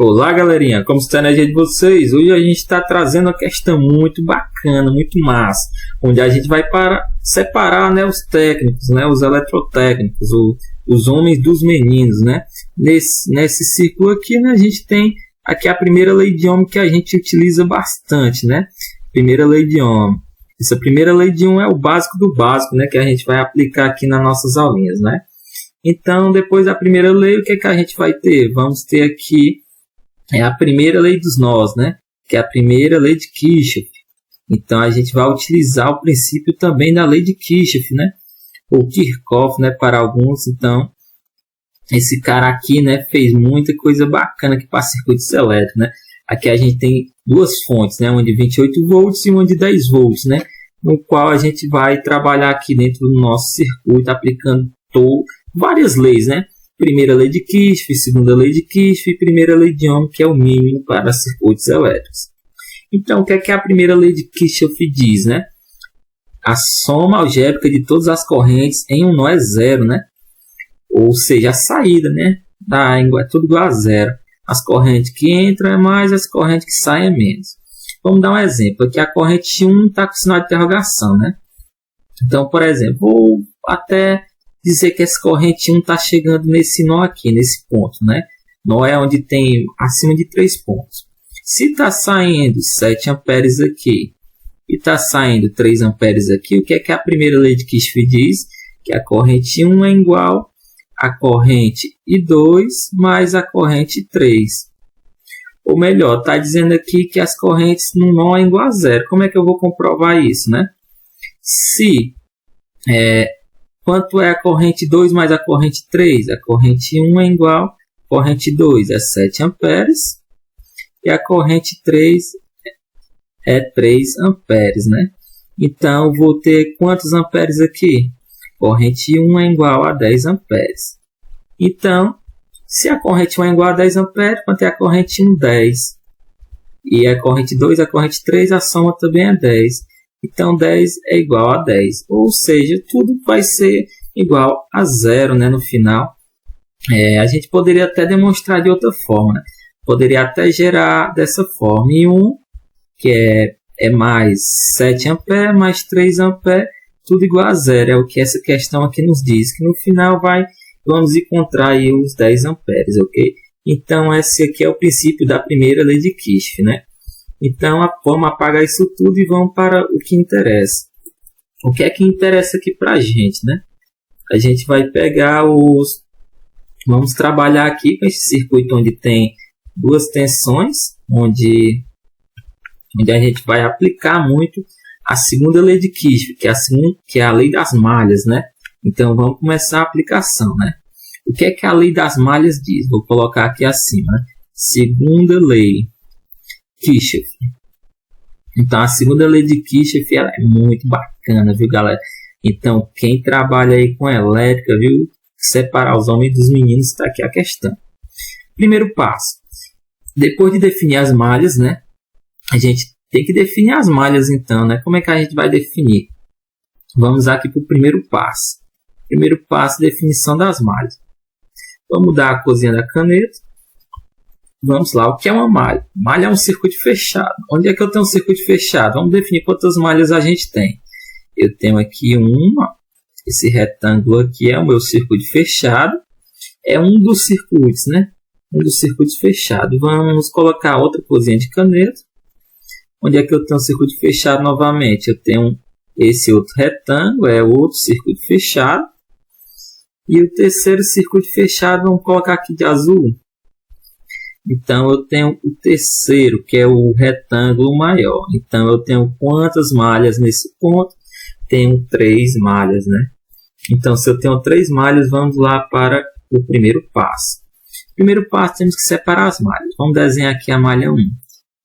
Olá, galerinha, como está a energia de vocês? Hoje a gente está trazendo uma questão muito bacana, muito massa, onde a gente vai separar, né, os técnicos, né, os eletrotécnicos, os homens dos meninos, né? Nesse círculo aqui, né, a gente tem aqui a primeira lei de Ohm que a gente utiliza bastante, né? Primeira lei de Ohm. Essa primeira lei de Ohm é o básico do básico, né, que a gente vai aplicar aqui nas nossas aulinhas, né? Então, depois da primeira lei, o que é que a gente vai ter? Vamos ter aqui a primeira lei dos nós, né? Que é a primeira lei de Kirchhoff. Então, a gente vai utilizar o princípio também da lei de Kirchhoff, né? Ou Kirchhoff, né? Para alguns. Então, esse cara aqui, né? Fez muita coisa bacana aqui para circuitos elétricos, né? Aqui a gente tem duas fontes, né? Uma de 28 volts e uma de 10 volts, né? No qual a gente vai trabalhar aqui dentro do nosso circuito, aplicando várias leis, né? Primeira lei de Kirchhoff, segunda lei de Kirchhoff e primeira lei de Ohm, que é o mínimo para circuitos elétricos. Então, o que é que a primeira lei de Kirchhoff diz, né? A soma algébrica de todas as correntes em um nó é zero, né? Ou seja, a saída, né? É tudo igual a zero. As correntes que entram é mais, as correntes que saem é menos. Vamos dar um exemplo. Aqui a corrente 1 está com sinal de interrogação, né? Então, por exemplo, vou até dizer que essa corrente 1 está chegando nesse nó aqui, nesse ponto, né? Nó é onde tem acima de 3 pontos. Se está saindo 7 amperes aqui e está saindo 3 amperes aqui, o que é que a primeira lei de Kirchhoff diz? Que a corrente 1 é igual à corrente I2 mais a corrente 3. Ou melhor, está dizendo aqui que as correntes no nó é igual a zero. Como é que eu vou comprovar isso, né? Quanto é a corrente 2 mais a corrente 3? A corrente 1 é igual a corrente 2 é 7 amperes e a corrente 3 é 3 amperes, né? Então, vou ter quantos amperes aqui? Corrente 1 é igual a 10 amperes. Então, se a corrente 1 é igual a 10 amperes, quanto é a corrente 1? 10. E a corrente 2 e a corrente 3, a soma também é 10. Então, 10 é igual a 10. Ou seja, tudo vai ser igual a zero, né, no final. A gente poderia até demonstrar de outra forma, né? Poderia até gerar dessa forma. I1, que é mais 7 amperes, mais 3 amperes, tudo igual a zero. É o que essa questão aqui nos diz. Que no final vamos encontrar aí os 10 amperes, ok? Então, esse aqui é o princípio da primeira lei de Kirchhoff, né? Então, vamos apagar isso tudo e vamos para o que interessa. O que é que interessa aqui para a gente, né? A gente vai pegar vamos trabalhar aqui com esse circuito onde tem duas tensões, onde a gente vai aplicar muito a segunda lei de Kirchhoff, que é a lei das malhas, né? Então, vamos começar a aplicação, né? O que é que a lei das malhas diz? Vou colocar aqui acima, né? Segunda lei Kirchhoff. Então, a segunda lei de Kirchhoff ela é muito bacana, viu, galera? Então, quem trabalha aí com elétrica, viu? Separar os homens dos meninos, está aqui a questão. Primeiro passo. Depois de definir as malhas, né? A gente tem que definir as malhas, então, né? Como é que a gente vai definir? Vamos aqui para o primeiro passo. Primeiro passo, definição das malhas. Vamos mudar a corzinha da caneta. Vamos lá, o que é uma malha? Malha é um circuito fechado. Onde é que eu tenho um circuito fechado? Vamos definir quantas malhas a gente tem. Eu tenho aqui esse retângulo aqui é o meu circuito fechado. É um dos circuitos, né? Um dos circuitos fechados. Vamos colocar outra corzinha de caneta. Onde é que eu tenho um circuito fechado novamente? Eu tenho esse outro retângulo, é outro circuito fechado. E o terceiro circuito fechado, vamos colocar aqui de azul. Então, eu tenho o terceiro, que é o retângulo maior. Então, eu tenho quantas malhas nesse ponto? Tenho 3 malhas, né? Então, se eu tenho 3 malhas, vamos lá para o primeiro passo. Primeiro passo, temos que separar as malhas. Vamos desenhar aqui a malha 1.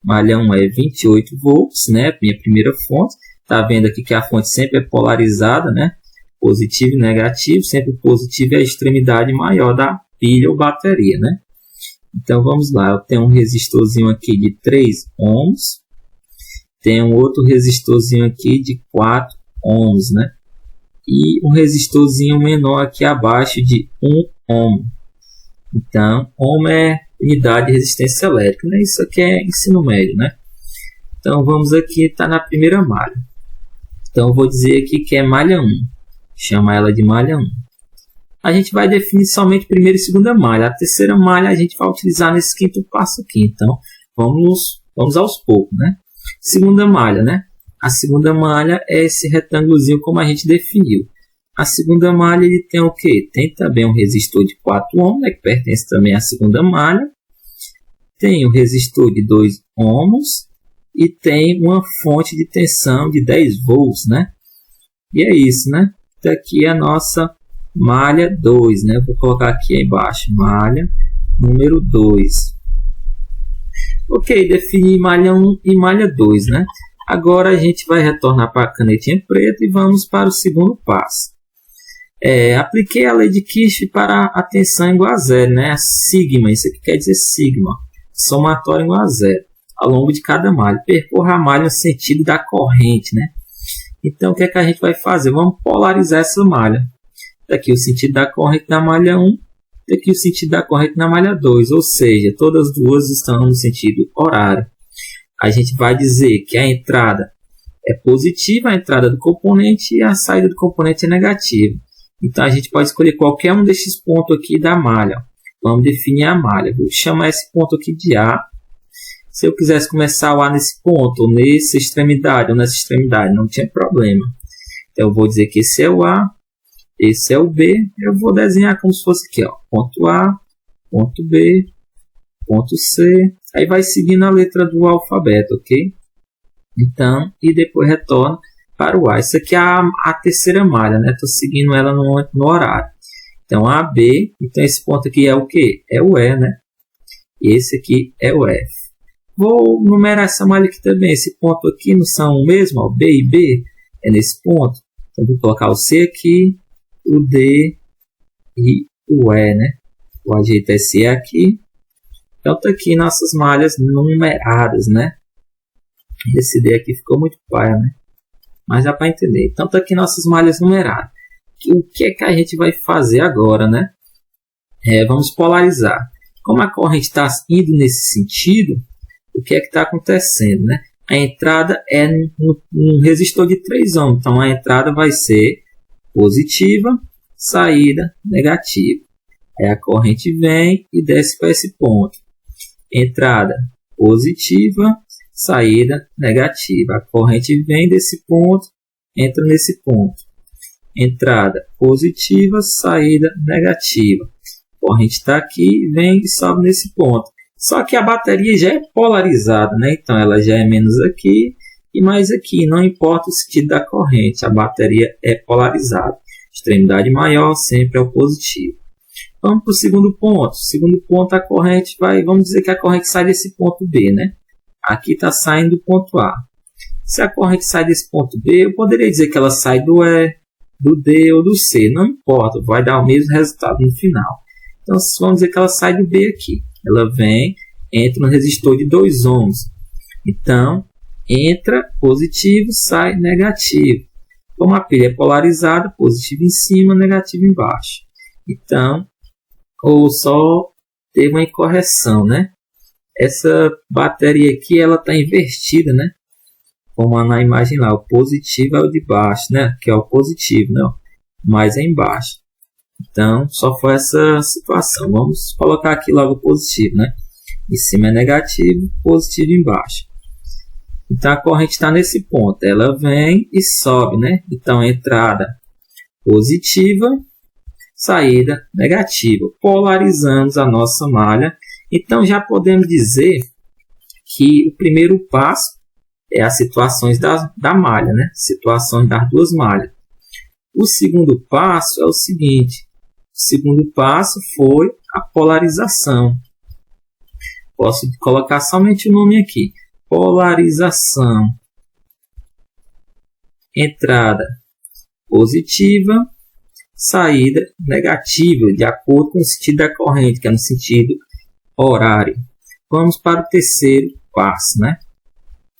Malha 1 é 28 volts, né? Minha primeira fonte. Está vendo aqui que a fonte sempre é polarizada, né? Positivo e negativo. Sempre positivo é a extremidade maior da pilha ou bateria, né? Então, vamos lá. Eu tenho um resistorzinho aqui de 3 ohms. Tenho um outro resistorzinho aqui de 4 ohms, né? E um resistorzinho menor aqui abaixo de 1 ohm. Então, ohm é unidade de resistência elétrica, né? Isso aqui é ensino médio, né? Então vamos aqui, está na primeira malha. Então eu vou dizer aqui que é malha 1. Chama ela de malha 1. A gente vai definir somente primeira e segunda malha. A terceira malha a gente vai utilizar nesse quinto passo aqui. Então vamos aos poucos, né? Segunda malha, né? A segunda malha é esse retângulozinho como a gente definiu. A segunda malha ele tem o quê? Tem também um resistor de 4 ohms, né, que pertence também à segunda malha. Tem um resistor de 2 ohms e tem uma fonte de tensão de 10 volts, né? E é isso, né? Então aqui é a nossa malha 2, né? Vou colocar aqui embaixo, malha número 2. Ok, defini malha 1 e malha 2, né? Agora a gente vai retornar para a canetinha preta e vamos para o segundo passo. Apliquei a lei de Kirchhoff para a tensão igual a zero, né? A sigma, isso aqui quer dizer sigma, somatório igual a zero, ao longo de cada malha. Percorra a malha no sentido da corrente, né? Então o que é que a gente vai fazer? Vamos polarizar essa malha. Daqui o sentido da corrente na malha 1, daqui o sentido da corrente na malha 2, ou seja, todas as duas estão no sentido horário. A gente vai dizer que a entrada é positiva, a entrada do componente, e a saída do componente é negativa. Então a gente pode escolher qualquer um desses pontos aqui da malha. Vamos definir a malha. Vou chamar esse ponto aqui de A. Se eu quisesse começar o A nesse ponto, ou nessa extremidade, ou nessa extremidade, não tinha problema. Então eu vou dizer que esse é o A, esse é o B. Eu vou desenhar como se fosse aqui, ó, ponto A, ponto B, ponto C. Aí vai seguindo a letra do alfabeto, ok? Então, e depois retorna para o A. Isso aqui é a terceira malha, né? Estou seguindo ela no horário. Então, AB. Então, esse ponto aqui é o quê? É o E, né? E esse aqui é o F. Vou numerar essa malha aqui também. Esse ponto aqui não são o mesmo, ó, B e B. É nesse ponto. Então, vou colocar o C aqui, o D e o E, né? Vou ajeitar esse E aqui. Então, tá aqui nossas malhas numeradas, né? Esse D aqui ficou muito paia, né? Mas dá para entender. Então, tá aqui nossas malhas numeradas. O que é que a gente vai fazer agora, né? Vamos polarizar. Como a corrente está indo nesse sentido, o que é que está acontecendo, né? A entrada é um resistor de 3 ohms. Então, a entrada vai ser positiva, saída negativa. Aí a corrente vem e desce para esse ponto. Entrada positiva, saída negativa. A corrente vem desse ponto, entra nesse ponto. Entrada positiva, saída negativa. A corrente está aqui, vem e sobe nesse ponto. Só que a bateria já é polarizada, né? Então ela já é menos aqui e mais aqui. Não importa o sentido da corrente, a bateria é polarizada. Extremidade maior sempre é o positivo. Vamos para o segundo ponto. Segundo ponto, a corrente vai, vamos dizer que a corrente sai desse ponto B, né? Aqui está saindo do ponto A. Se a corrente sai desse ponto B, eu poderia dizer que ela sai do E, do D ou do C. Não importa, vai dar o mesmo resultado no final. Então, vamos dizer que ela sai do B aqui. Ela vem, entra no resistor de 2 ohms. Então, entra positivo, sai negativo. Como a pilha é polarizada, positivo em cima, negativo embaixo. Então, ou só teve uma incorreção, né? Essa bateria aqui, ela está invertida, né? Como na imagem lá, o positivo é o de baixo, né? Que é o positivo, né? Mais é embaixo. Então, só foi essa situação. Vamos colocar aqui logo o positivo, né? Em cima é negativo, positivo embaixo. Então, a corrente está nesse ponto. Ela vem e sobe, né? Então, entrada positiva, saída negativa. Polarizamos a nossa malha. Então, já podemos dizer que o primeiro passo é as situações da malha, né? Situações das duas malhas. O segundo passo é o seguinte. O segundo passo foi a polarização. Posso colocar somente o nome aqui. Polarização. Entrada positiva, saída negativa, de acordo com o sentido da corrente, que é no sentido horário. Vamos para o terceiro passo, né?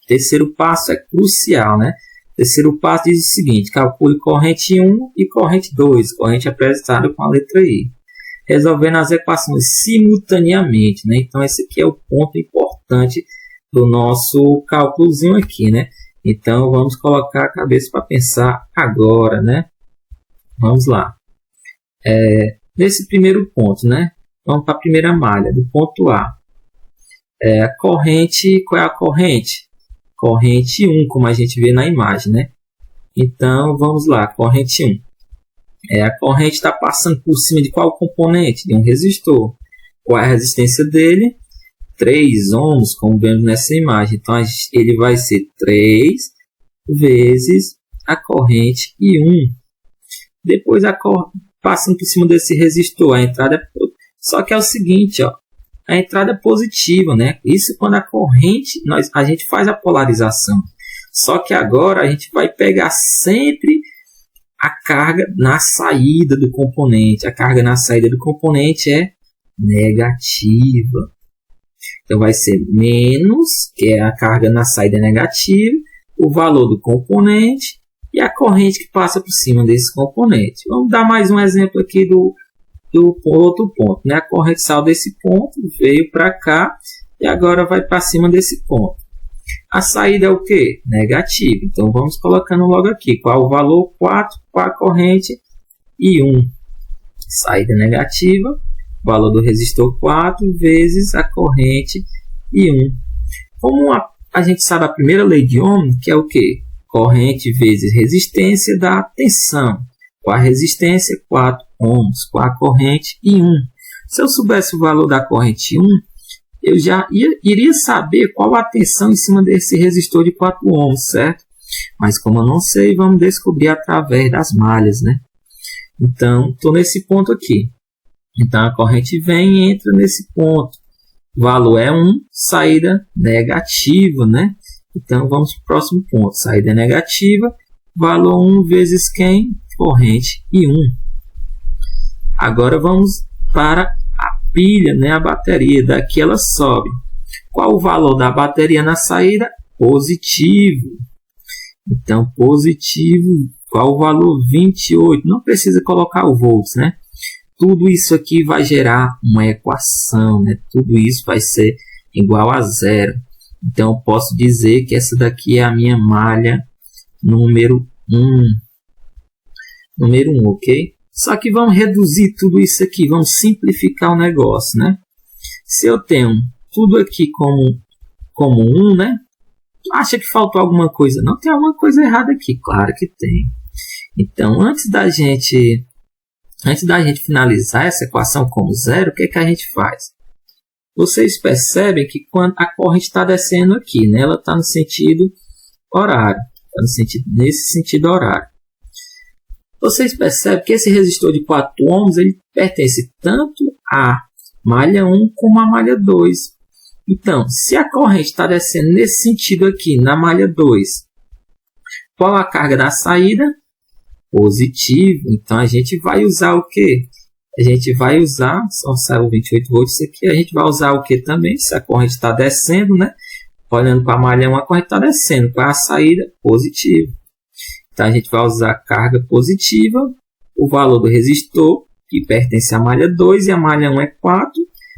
O terceiro passo é crucial, né? O terceiro passo diz o seguinte: calcule corrente 1 e corrente 2, corrente apresentada com a letra I. resolvendo as equações simultaneamente, né? Então, esse aqui é o ponto importante do nosso cálculozinho aqui, né? Então, vamos colocar a cabeça para pensar agora, né? Vamos lá. Nesse primeiro ponto, né? Vamos para a primeira malha, do ponto A. A corrente, qual é a corrente? Corrente 1, como a gente vê na imagem, né? Então, vamos lá, corrente 1. A corrente está passando por cima de qual componente? De um resistor. Qual é a resistência dele? 3 ohms, como vemos nessa imagem. Então, ele vai ser 3 vezes a corrente I1. Depois, passando por cima desse resistor, a entrada só que é o seguinte, ó, a entrada é positiva, né? Isso quando a corrente, a gente faz a polarização. Só que agora a gente vai pegar sempre a carga na saída do componente. A carga na saída do componente é negativa. Então vai ser menos, que é a carga na saída negativa, o valor do componente e a corrente que passa por cima desse componente. Vamos dar mais um exemplo aqui do outro ponto, né? A corrente saiu desse ponto, veio para cá e agora vai para cima desse ponto. A saída é o que? Negativa. Então vamos colocando logo aqui. Qual o valor? 4 para a corrente e 1. Saída negativa. Valor do resistor 4 vezes a corrente e 1. Como a gente sabe a primeira lei de Ohm, que é o que? Corrente vezes resistência dá tensão. Com a resistência, 4 ohms. Com a corrente, e 1. Se eu soubesse o valor da corrente 1, eu já iria saber qual a tensão em cima desse resistor de 4 ohms, certo? Mas como eu não sei, vamos descobrir através das malhas, né? Então, estou nesse ponto aqui. Então, a corrente vem e entra nesse ponto. O valor é 1, saída negativa, né? Então, vamos para o próximo ponto. Saída negativa, valor 1 vezes quem? Corrente e 1. Agora vamos para a pilha, né? A bateria. Daqui ela sobe. Qual o valor da bateria na saída? Positivo. Então, positivo. Qual o valor? 28. Não precisa colocar o volts, né? Tudo isso aqui vai gerar uma equação, né? Tudo isso vai ser igual a zero. Então, eu posso dizer que essa daqui é a minha malha número 1. Número 1, ok? Só que vamos reduzir tudo isso aqui, vamos simplificar o negócio, né? Se eu tenho tudo aqui como 1, né? Acha que faltou alguma coisa? Não, tem alguma coisa errada aqui, claro que tem. Então, antes da gente finalizar essa equação como zero, o que a gente faz? Vocês percebem que quando a corrente está descendo aqui, né? Ela está no sentido horário, nesse sentido horário. Vocês percebem que esse resistor de 4 ohms ele pertence tanto à malha 1 como à malha 2. Então, se a corrente está descendo nesse sentido aqui, na malha 2, qual a carga da saída? Positivo. Então, a gente vai usar o quê? A gente vai usar, só saiu 28 volts isso aqui, a gente vai usar o que também? Se a corrente está descendo, né? Olhando para a malha 1, a corrente está descendo. Qual é a saída? Positivo. Então, a gente vai usar a carga positiva, o valor do resistor, que pertence à malha 2, e a malha 1 é 4,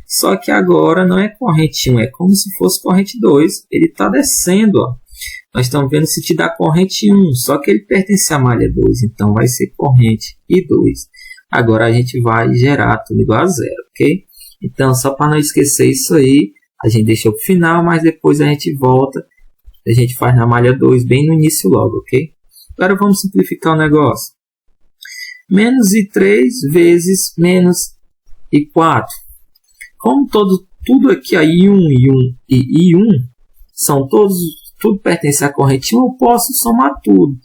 só que agora não é corrente 1, é como se fosse corrente 2, ele está descendo, ó. Nós estamos vendo o sentido da corrente 1, só que ele pertence à malha 2, então vai ser corrente I2. Agora a gente vai gerar tudo igual a zero, ok? Então, só para não esquecer isso aí, a gente deixou para o final, mas depois a gente volta, a gente faz na malha 2 bem no início logo, ok? Agora vamos simplificar o negócio. Menos I3 vezes menos I4. Como tudo aqui, a I1 e I1, tudo pertence à corrente 1, eu posso somar tudo.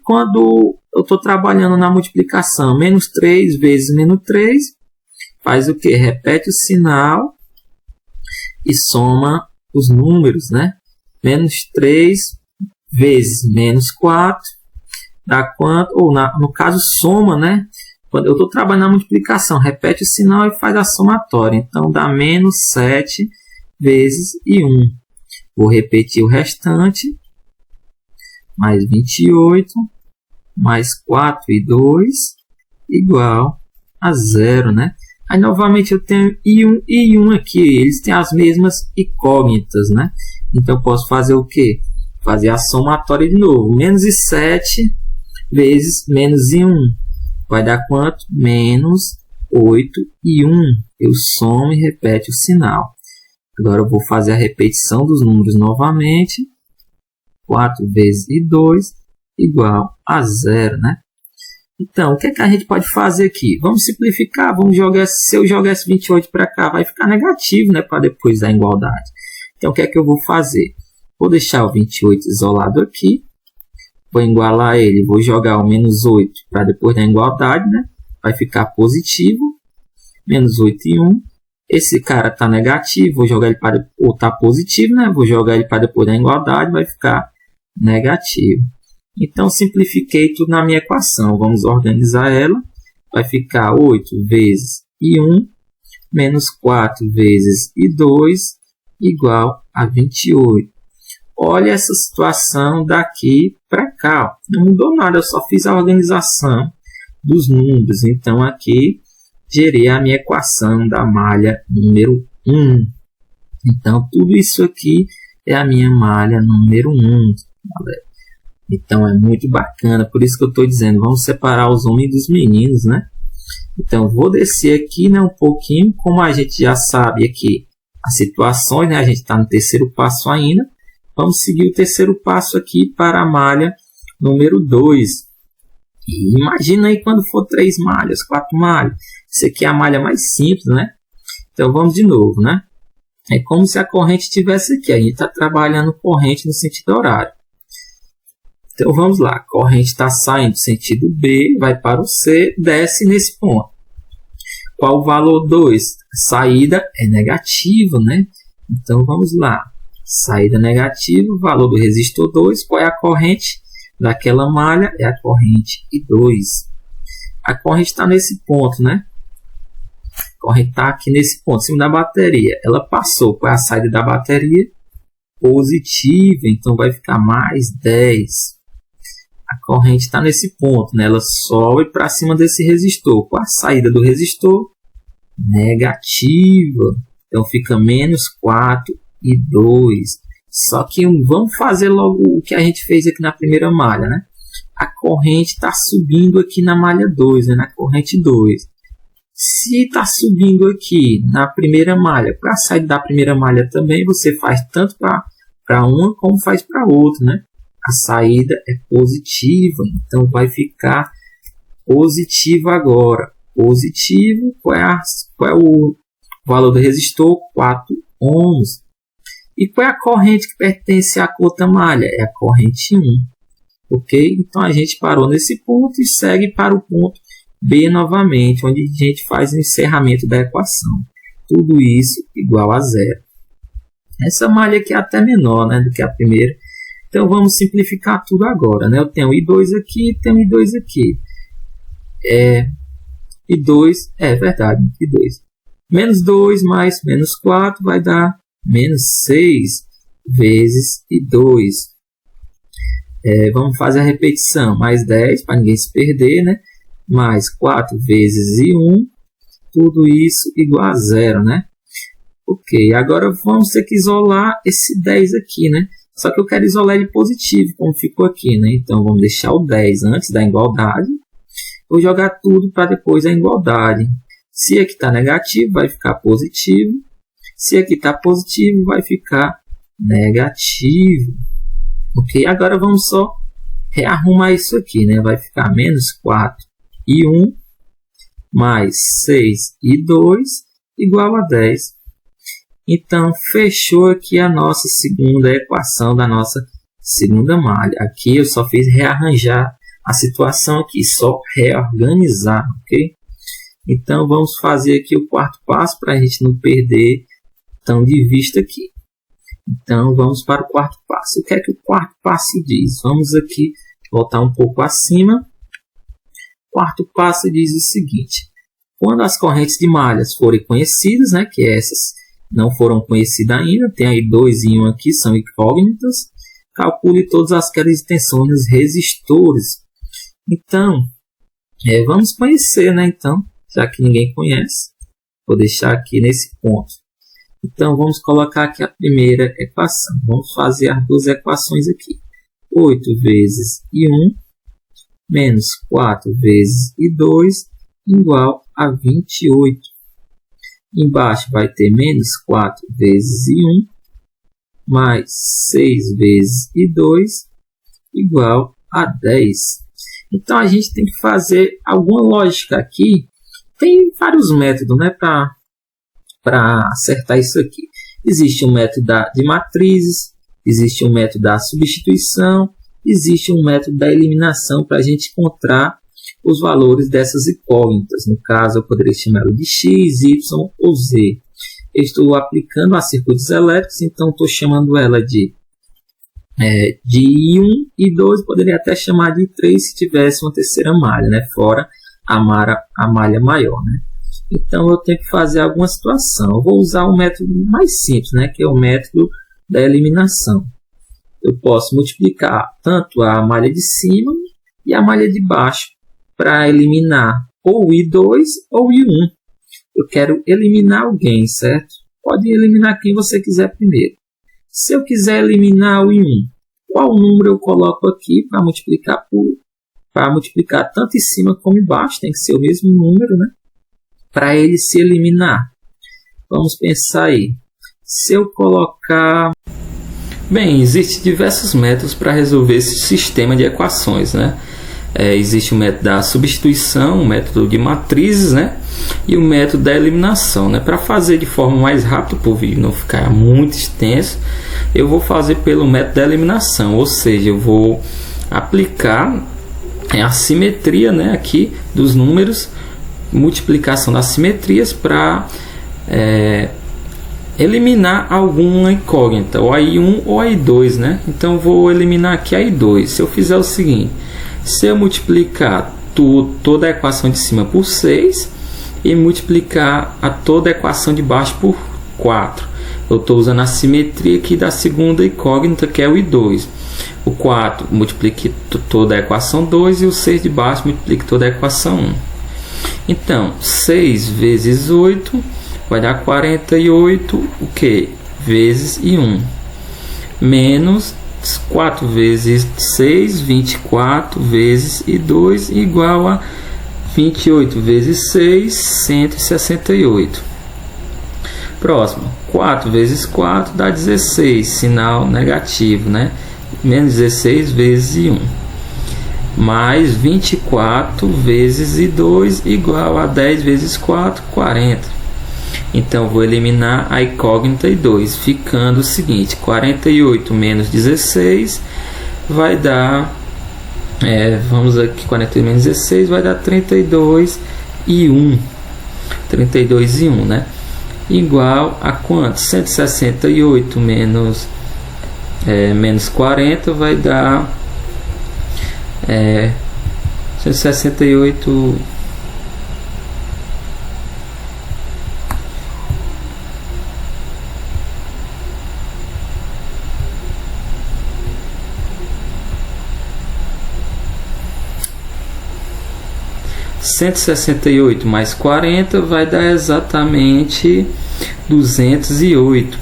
Quando eu estou trabalhando na multiplicação, menos 3 vezes menos 3, faz o que? Repete o sinal e soma os números, né? Menos 3 vezes menos 4 dá quanto? Ou no caso, soma, né? Quando eu estou trabalhando na multiplicação, repete o sinal e faz a somatória. Então, dá menos 7 vezes I1. Vou repetir o restante. Mais 28, mais 4 e 2, igual a 0, né? Aí novamente eu tenho I1 e I1 aqui, eles têm as mesmas incógnitas, né? Então eu posso fazer o quê? Fazer a somatória de novo. Menos I7 vezes menos I1. Vai dar quanto? Menos 8I1. Eu somo e repete o sinal. Agora eu vou fazer a repetição dos números novamente. 4 vezes I2 igual a 0, né? Então, o que é que a gente pode fazer aqui? Vamos simplificar, vamos jogar, se eu jogar esse 28 para cá, vai ficar negativo, né, para depois da igualdade. Então, o que é que eu vou fazer? Vou deixar o 28 isolado aqui, vou igualar ele, vou jogar o menos 8 para depois da igualdade, né? Vai ficar positivo, menos 8 e 1. Esse cara está negativo, vou jogar ele para, ou está positivo, né? Vou jogar ele para depois da igualdade, vai ficar negativo. Então, simplifiquei tudo na minha equação. Vamos organizar ela. Vai ficar 8 vezes I1 menos 4 vezes I2 igual a 28. Olha essa situação daqui para cá. Ó. Não mudou nada, eu só fiz a organização dos números. Então, aqui, gerei a minha equação da malha número 1. Então, tudo isso aqui é a minha malha número 1, galera. Então é muito bacana, por isso que eu estou dizendo, vamos separar os homens dos meninos, né? Então vou descer aqui, né, um pouquinho, como a gente já sabe aqui as situações, né? A gente está no terceiro passo ainda. Vamos seguir o terceiro passo aqui para a malha número 2. E imagina aí quando for 3 malhas, 4 malhas. Isso aqui é a malha mais simples, né? Então vamos de novo, né? É como se a corrente estivesse aqui. A gente está trabalhando corrente no sentido horário. Então vamos lá, a corrente está saindo do sentido B, vai para o C, desce nesse ponto. Qual o valor 2? Saída é negativa, né? Então vamos lá, saída negativa, valor do resistor 2, qual é a corrente daquela malha? É a corrente I2. A corrente está nesse ponto, né? A corrente está aqui nesse ponto, em cima da bateria. Ela passou, qual é a saída da bateria? Positiva, então vai ficar mais 10. A corrente está nesse ponto, né? Ela sobe para cima desse resistor. Com a saída do resistor, negativa. Então fica menos 4 e 2. Só que vamos fazer logo o que a gente fez aqui na primeira malha, né? A corrente está subindo aqui na malha 2, né? Na corrente 2. Se está subindo aqui na primeira malha, para sair da primeira malha também, você faz tanto para uma como faz para outra, né? A saída é positiva, então vai ficar positivo agora. Positivo, qual é o valor do resistor? 4 ohms. E qual é a corrente que pertence à outra malha? É a corrente 1. Ok? Então a gente parou nesse ponto e segue para o ponto B novamente, onde a gente faz o encerramento da equação. Tudo isso igual a 0. Essa malha aqui é até menor, né, do que a primeira. Então, vamos simplificar tudo agora, né? Eu tenho I2 aqui e tenho I2 aqui. I2, é verdade, I2. Menos 2 mais menos 4 vai dar menos 6 vezes I2. Vamos fazer a repetição. Mais 10, para ninguém se perder, né? Mais 4 vezes I1. Tudo isso igual a 0, né? Ok, agora vamos ter que isolar esse 10 aqui, né? Só que eu quero isolar ele positivo, como ficou aqui, né? Então, vamos deixar o 10 antes da igualdade. Vou jogar tudo para depois da igualdade. Se aqui está negativo, vai ficar positivo. Se aqui está positivo, vai ficar negativo. Ok? Agora, vamos só rearrumar isso aqui, né? Vai ficar menos 4 e 1 mais 6 e 2 igual a 10. Então, fechou aqui a nossa segunda equação da nossa segunda malha. Aqui eu só fiz rearranjar a situação aqui, só reorganizar, ok? Então, vamos fazer aqui o quarto passo para a gente não perder tão de vista aqui. Então, vamos para o quarto passo. O que é que o quarto passo diz? Vamos aqui voltar um pouco acima. O quarto passo diz o seguinte. Quando as correntes de malhas forem conhecidas, né, que essas não foram conhecidas ainda, tem aí 2 e 1 aqui, são incógnitas. Calcule todas as quedas de tensão nos resistores. Então, vamos conhecer, né? Então, já que ninguém conhece. Vou deixar aqui nesse ponto. Então, vamos colocar aqui a primeira equação. Vamos fazer as duas equações aqui. 8 vezes I1 menos 4 vezes I2 igual a 28. Embaixo vai ter menos 4 vezes I1 mais 6 vezes I2 igual a 10. Então, a gente tem que fazer alguma lógica aqui. Tem vários métodos, né, para acertar isso aqui. Existe um método de matrizes, existe um método da substituição, existe um método da eliminação para a gente encontrar os valores dessas incógnitas. No caso, eu poderia chamá-lo de x, y ou z. Eu estou aplicando a circuitos elétricos, então estou chamando ela de I1 e 2, poderia até chamar de 3 se tivesse uma terceira malha, né? Fora a malha maior, né? Então eu tenho que fazer alguma situação. Eu vou usar o método mais simples, né? Que é o método da eliminação. Eu posso multiplicar tanto a malha de cima e a malha de baixo para eliminar ou I2 ou I1. Eu quero eliminar alguém, certo? Pode eliminar quem você quiser primeiro. Se eu quiser eliminar o I1, qual número eu coloco aqui para multiplicar tanto em cima como embaixo? Tem que ser o mesmo número, né? Para ele se eliminar. Vamos pensar aí. Se eu colocar... Bem, existem diversos métodos para resolver esse sistema de equações, né? Existe o método da substituição, o método de matrizes, né? E o método da eliminação, né? Para fazer de forma mais rápida, para o vídeo não ficar muito extenso, eu vou fazer pelo método da eliminação, ou seja, eu vou aplicar a simetria, né, aqui dos números, multiplicação das simetrias para eliminar alguma incógnita, ou a I1 ou a I2, né? Então vou eliminar aqui a I2. Se eu fizer o seguinte, se eu multiplicar toda a equação de cima por 6 e multiplicar toda a equação de baixo por 4, eu estou usando a simetria aqui da segunda incógnita, que é o I2. O 4 multiplique toda a equação 2 e o 6 de baixo multiplique toda a equação 1. Então, 6 vezes 8 vai dar 48, o que? Vezes I1. Menos 4 vezes 6, 24 vezes I2 igual a 28 vezes 6, 168. Próximo, 4 vezes 4 dá 16, sinal negativo, né? Menos 16 vezes I1. Mais 24 vezes I2 igual a 10 vezes 4, 40. Então, vou eliminar a incógnita I2, ficando o seguinte, 48 menos 16 vai dar, vamos aqui, 48 menos 16 vai dar 32 e 1. 32 e 1, né? Igual a quanto? 168 menos 40 vai dar 168 168 mais 40 vai dar exatamente 208.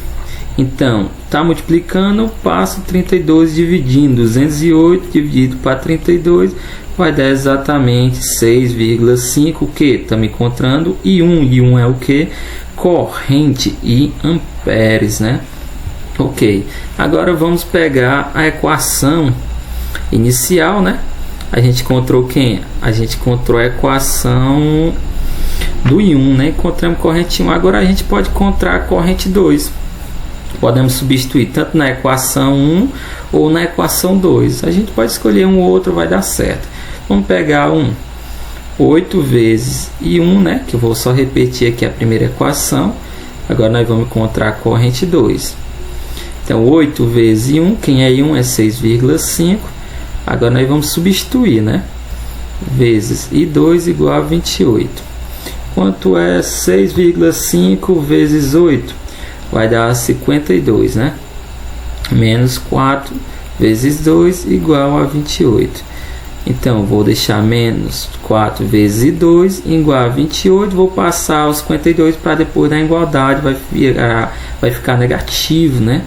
Então, está multiplicando, passo 32 dividindo. 208 dividido para 32 vai dar exatamente 6,5. O que? Estamos encontrando I1. I1 é o que? Corrente em amperes, né? Ok. Agora vamos pegar a equação inicial, né? A gente encontrou quem? A gente encontrou a equação do I1, né? Encontramos corrente 1. Agora a gente pode encontrar a corrente 2. Podemos substituir tanto na equação 1 ou na equação 2. A gente pode escolher um ou outro, vai dar certo. Vamos pegar 8 vezes I1, né? Que eu vou só repetir aqui a primeira equação. Agora nós vamos encontrar a corrente 2. Então 8 vezes I1, quem é I1 é 6,5. Agora nós vamos substituir, né? Vezes I2 igual a 28. Quanto é 6,5 vezes 8? Vai dar 52, né? Menos 4 vezes 2 igual a 28. Então, vou deixar menos 4 vezes 2 igual a 28. Vou passar os 52 para depois da igualdade. Vai ficar negativo, né?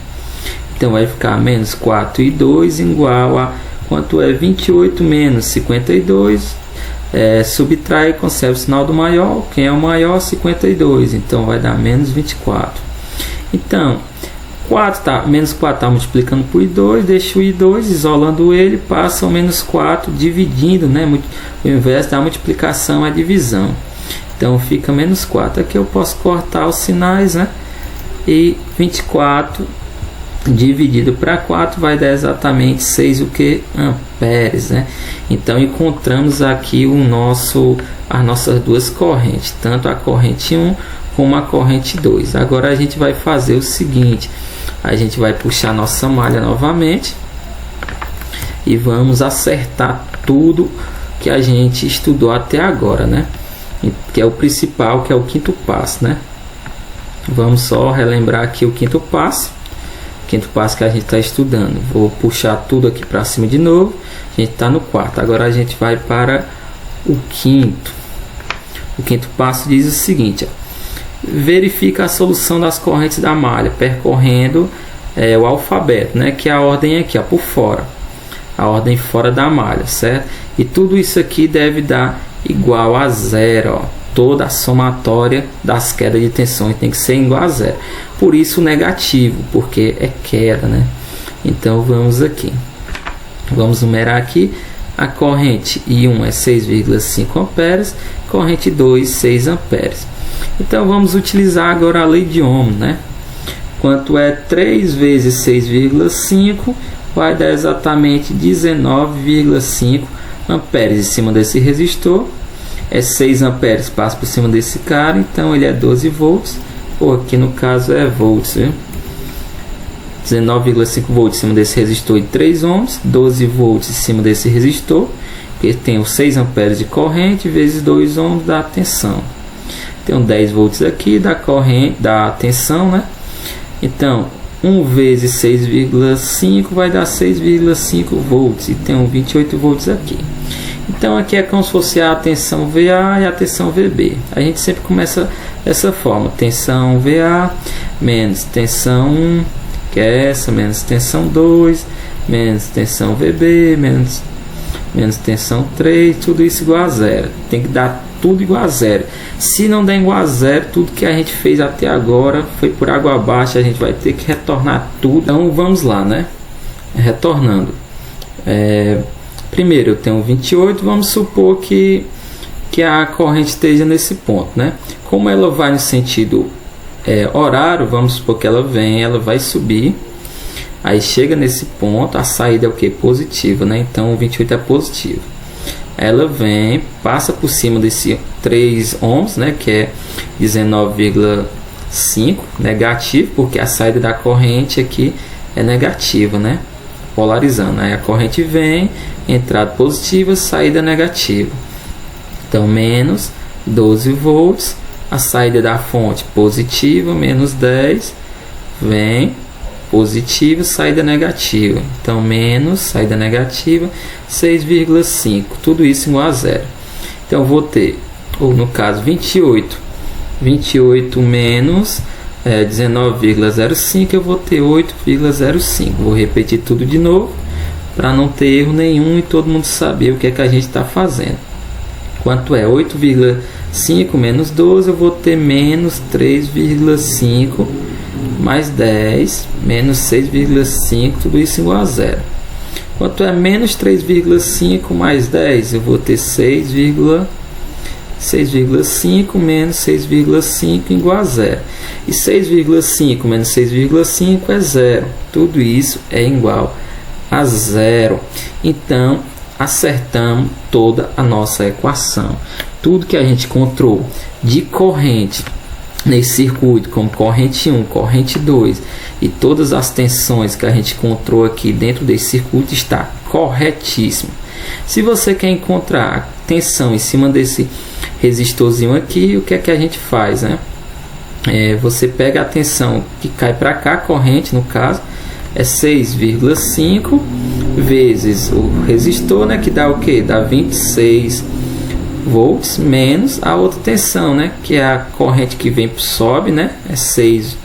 Então, vai ficar menos 4 e 2 igual a... Quanto é 28 menos 52? Subtrai e conserva o sinal do maior. Quem é o maior? 52. Então, vai dar menos 24. Então... menos 4 está multiplicando por I2, deixa o I2, isolando ele, passa o menos 4, dividindo, né? O inverso da multiplicação é a divisão. Então fica menos 4. Aqui eu posso cortar os sinais, né? E 24 dividido para 4 vai dar exatamente 6 amperes, né? Então encontramos aqui as nossas duas correntes, tanto a corrente 1 como a corrente 2. Agora a gente vai fazer o seguinte: a gente vai puxar nossa malha novamente e vamos acertar tudo que a gente estudou até agora, né? Que é o principal, que é o quinto passo, né? Vamos só relembrar aqui o quinto passo que a gente está estudando. Vou puxar tudo aqui para cima de novo. A gente está no quarto. Agora a gente vai para o quinto. O quinto passo diz o seguinte: verifica a solução das correntes da malha percorrendo o alfabeto, né? Que é a ordem aqui, ó, por fora, a ordem fora da malha, certo? E tudo isso aqui deve dar igual a zero, ó. Toda a somatória das quedas de tensões tem que ser igual a zero. Por isso negativo, porque é queda, né? Então vamos aqui, vamos numerar aqui. A corrente I1 é 6,5 amperes, corrente 2 6 amperes. Então vamos utilizar agora a lei de Ohm, né? Quanto é 3 vezes 6,5 vai dar exatamente 19,5 amperes em cima desse resistor. 6 amperes passa por cima desse cara, então ele é 12 volts, ou aqui no caso é volts, viu? 19,5 volts em cima desse resistor de 3 ohms, 12 volts em cima desse resistor, que tem os 6 amperes de corrente, vezes 2 ohms da tensão. Tem 10 volts aqui da corrente, da tensão, né? Então, 1 vezes 6,5 vai dar 6,5 volts, e tem 28 volts aqui. Então aqui é como se fosse a tensão VA e a tensão VB. A gente sempre começa dessa forma: tensão VA menos tensão 1, que é essa, menos tensão 2, menos tensão VB, menos tensão 3, tudo isso igual a zero. Tem que dar tudo igual a zero. Se não der igual a zero, tudo que a gente fez até agora foi por água abaixo. A gente vai ter que retornar tudo. Então vamos lá, né? Retornando. Primeiro eu tenho 28, vamos supor que a corrente esteja nesse ponto, né? Como ela vai no sentido horário, vamos supor que ela vai subir, aí chega nesse ponto, a saída é o que? Positiva, né? Então o 28 é positivo. Ela vem, passa por cima desse 3 ohms, né? Que é 19,5, negativo, porque a saída da corrente aqui é negativa, né? Polarizando, aí a corrente vem, entrada positiva, saída negativa. Então menos 12 volts, a saída da fonte positiva, menos 10, vem positivo, saída negativa. Então menos, saída negativa, 6,5, tudo isso igual a zero. Então eu vou ter, ou no caso 28 menos 19,05, eu vou ter 8,05. Vou repetir tudo de novo para não ter erro nenhum e todo mundo saber o que é que a gente está fazendo. Quanto é 8,5 menos 12, eu vou ter menos 3,5 mais 10 menos 6,5, tudo isso igual a zero. Quanto é menos 3,5 mais 10, eu vou ter 6,5 menos 6,5 igual a zero. E 6,5 menos 6,5 é zero. Tudo isso é igual a zero. Então, acertamos toda a nossa equação. Tudo que a gente encontrou de corrente nesse circuito, como corrente 1, corrente 2, e todas as tensões que a gente encontrou aqui dentro desse circuito está corretíssimo. Se você quer encontrar a tensão em cima desse resistorzinho aqui, o que é que a gente faz, né? Você pega a tensão que cai para cá, a corrente no caso, é 6,5 vezes o resistor, né, que dá o que? Dá 26 volts menos a outra tensão, né, que é a corrente que vem sobe, né, é 6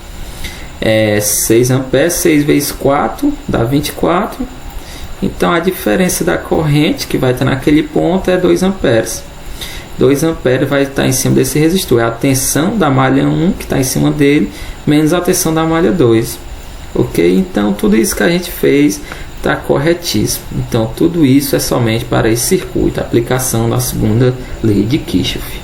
amperes, 6 vezes 4 dá 24. Então a diferença da corrente que vai estar naquele ponto é 2 amperes. 2 amperes vai estar em cima desse resistor, é a tensão da malha 1 que está em cima dele, menos a tensão da malha 2. Ok? Então tudo isso que a gente fez está corretíssimo. Então tudo isso é somente para esse circuito, a aplicação da segunda lei de Kirchhoff.